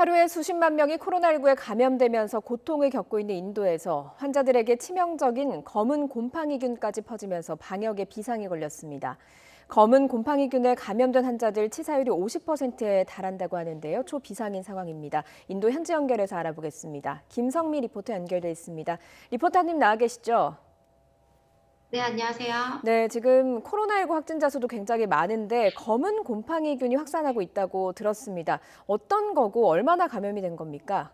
하루에 수십만 명이 코로나19에 감염되면서 고통을 겪고 있는 인도에서 환자들에게 치명적인 검은 곰팡이균까지 퍼지면서 방역에 비상이 걸렸습니다. 검은 곰팡이균에 감염된 환자들 치사율이 50%에 달한다고 하는데요. 초비상인 상황입니다. 인도 현지 연결해서 알아보겠습니다. 김성미 리포터 연결돼 있습니다. 리포터님 나와 계시죠? 네, 안녕하세요. 네, 지금 코로나19 확진자 수도 굉장히 많은데 검은 곰팡이균이 확산하고 있다고 들었습니다. 어떤 거고 얼마나 감염이 된 겁니까?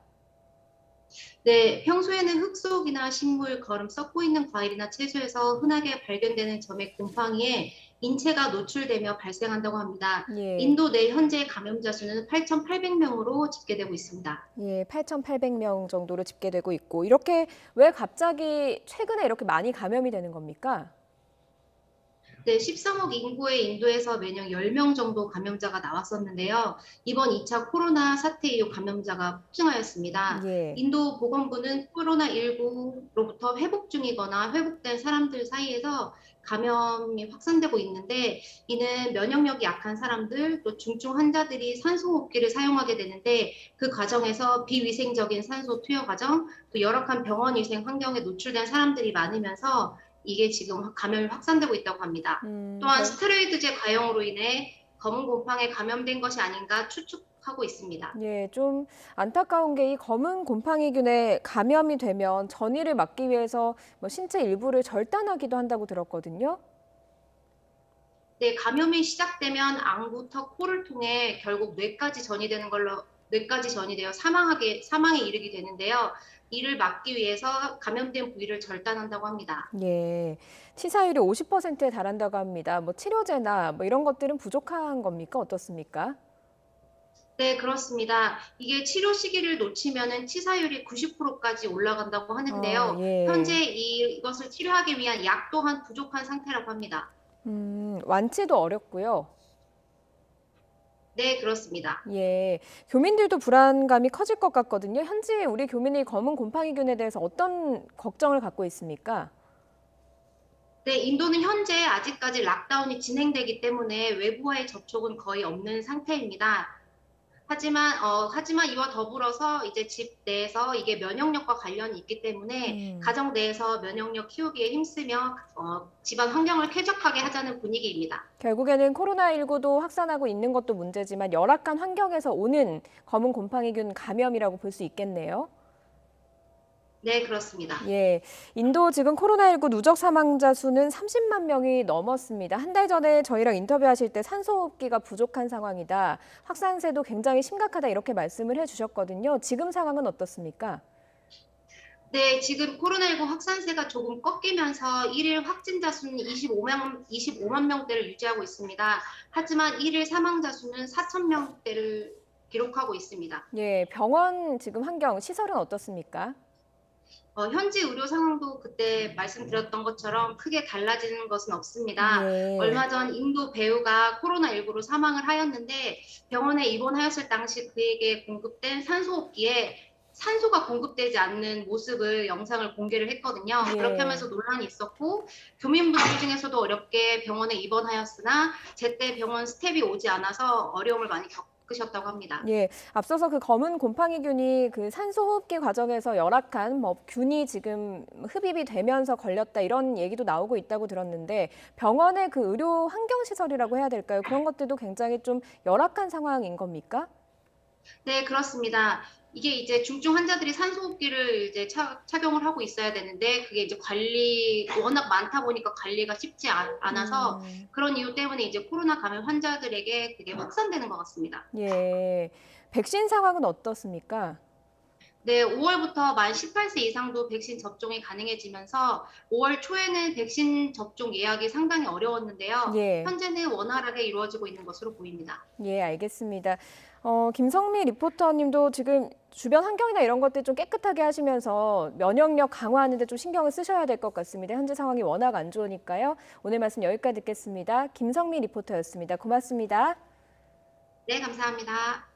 네, 평소에는 흙 속이나 식물, 거름, 썩고 있는 과일이나 채소에서 흔하게 발견되는 점액 곰팡이에 인체가 노출되며 발생한다고 합니다. 예, 인도 내 현재 감염자 수는 8,800명으로 집계되고 있습니다. 예, 8,800명 정도로 집계되고 있고 이렇게 왜 갑자기 최근에 이렇게 많이 감염이 되는 겁니까? 네, 13억 인구의 인도에서 매년 10명 정도 감염자가 나왔었는데요. 이번 2차 코로나 사태 이후 감염자가 폭증하였습니다. 예. 인도 보건부는 코로나19로부터 회복 중이거나 회복된 사람들 사이에서 감염이 확산되고 있는데, 이는 면역력이 약한 사람들, 또 중증 환자들이 산소호흡기를 사용하게 되는데, 그 과정에서 비위생적인 산소 투여 과정, 또 열악한 병원 위생 환경에 노출된 사람들이 많으면서 이게 지금 감염이 확산되고 있다고 합니다. 또한 결, 스테로이드제 과용으로 인해 검은 곰팡이에 감염된 것이 아닌가 추측하고 있습니다. 예, 좀 안타까운 게 이 검은 곰팡이균에 감염이 되면 전이를 막기 위해서 뭐 신체 일부를 절단하기도 한다고 들었거든요. 네, 감염이 시작되면 안구터 코를 통해 결국 뇌까지 전이 되어 사망에 이르게 되는데요. 이를 막기 위해서 감염된 부위를 절단한다고 합니다. 예, 치사율이 50%에 달한다고 합니다. 뭐 치료제나 뭐 이런 것들은 부족한 겁니까? 어떻습니까? 네, 그렇습니다. 이게 치료 시기를 놓치면은 치사율이 90%까지 올라간다고 하는데요. 현재 예. 이것을 치료하기 위한 약 또한 부족한 상태라고 합니다. 완치도 어렵고요. 네, 그렇습니다. 예, 교민들도 불안감이 커질 것 같거든요. 현재 우리 교민이 검은 곰팡이균에 대해서 어떤 걱정을 갖고 있습니까? 네, 인도는 현재 아직까지 락다운이 진행되기 때문에 외부와의 접촉은 거의 없는 상태입니다. 하지만 이와 더불어서 이제 집 내에서 이게 면역력과 관련이 있기 때문에 음. 가정 내에서 면역력 키우기에 힘쓰며 집안 환경을 쾌적하게 하자는 분위기입니다. 결국에는 코로나19도 확산하고 있는 것도 문제지만 열악한 환경에서 오는 검은 곰팡이균 감염이라고 볼 수 있겠네요. 네, 그렇습니다. 예, 인도 지금 코로나19 누적 사망자 수는 30만 명이 넘었습니다. 한 달 전에 저희랑 인터뷰하실 때 산소호흡기가 부족한 상황이다. 확산세도 굉장히 심각하다 이렇게 말씀을 해주셨거든요. 지금 상황은 어떻습니까? 네, 지금 코로나19 확산세가 조금 꺾이면서 일일 확진자 수는 25만 명대를 유지하고 있습니다. 하지만 일일 사망자 수는 4천 명대를 기록하고 있습니다. 예, 병원 지금 환경, 시설은 어떻습니까? 현지 의료 상황도 그때 말씀드렸던 것처럼 크게 달라지는 것은 없습니다. 예. 얼마 전 인도 배우가 코로나19로 사망을 하였는데 병원에 입원하였을 당시 그에게 공급된 산소호흡기에 산소가 공급되지 않는 모습을 영상을 공개를 했거든요. 그렇게 예. 하면서 논란이 있었고 교민분들 중에서도 어렵게 병원에 입원하였으나 제때 병원 스텝이 오지 않아서 어려움을 많이 겪으셨다고 합니다. 예, 앞서서 그 검은 곰팡이균이 그 산소 호흡기 과정에서 열악한 뭐 균이 지금 흡입이 되면서 걸렸다 이런 얘기도 나오고 있다고 들었는데 병원의 그 의료 환경 시설이라고 해야 될까요? 그런 것들도 굉장히 좀 열악한 상황인 겁니까? 네, 그렇습니다. 이게 이제 중증 환자들이 산소호흡기를 이제 착용을 하고 있어야 되는데 그게 이제 워낙 많다 보니까 관리가 쉽지 않아서 음, 그런 이유 때문에 이제 코로나 감염 환자들에게 그게 확산되는 것 같습니다. 예. 백신 상황은 어떻습니까? 네, 5월부터 만 18세 이상도 백신 접종이 가능해지면서 5월 초에는 백신 접종 예약이 상당히 어려웠는데요. 예. 현재는 원활하게 이루어지고 있는 것으로 보입니다. 예, 알겠습니다. 김성미 리포터님도 지금 주변 환경이나 이런 것들 좀 깨끗하게 하시면서 면역력 강화하는 데 좀 신경을 쓰셔야 될 것 같습니다. 현재 상황이 워낙 안 좋으니까요. 오늘 말씀 여기까지 듣겠습니다. 김성미 리포터였습니다. 고맙습니다. 네, 감사합니다.